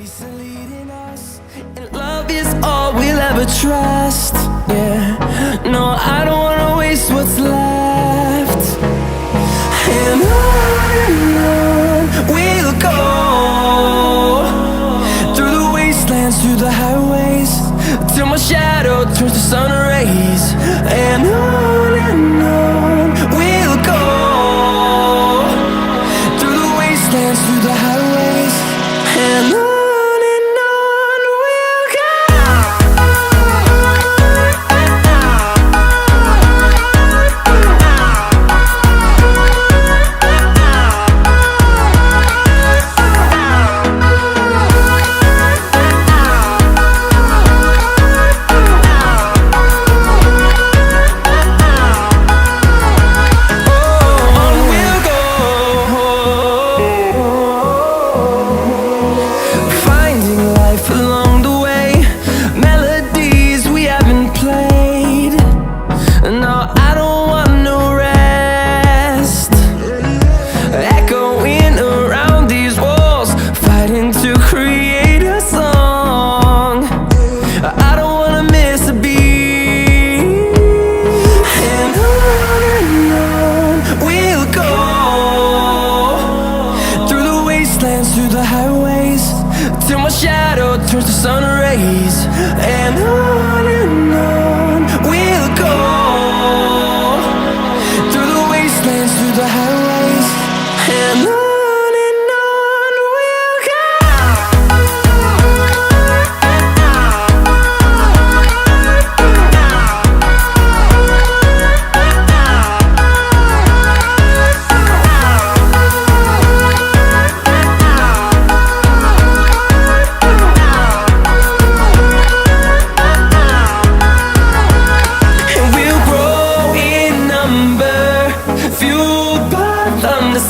grace and leading us, and love is all we'll ever trust. Yeah, no, I don't wanna waste what's left. And on we'll go, through the wastelands, through the highways, till my shadow turns to sun rays. And on we'll go, through the wastelands, through the highways, and on. Through the highways, till my shadow turns to sun rays. And on we'll go, through the wastelands, through the highways, and on.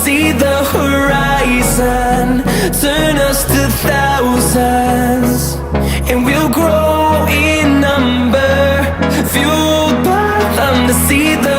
See the horizon turn us to thousands, and we'll grow in number, fueled by them to see the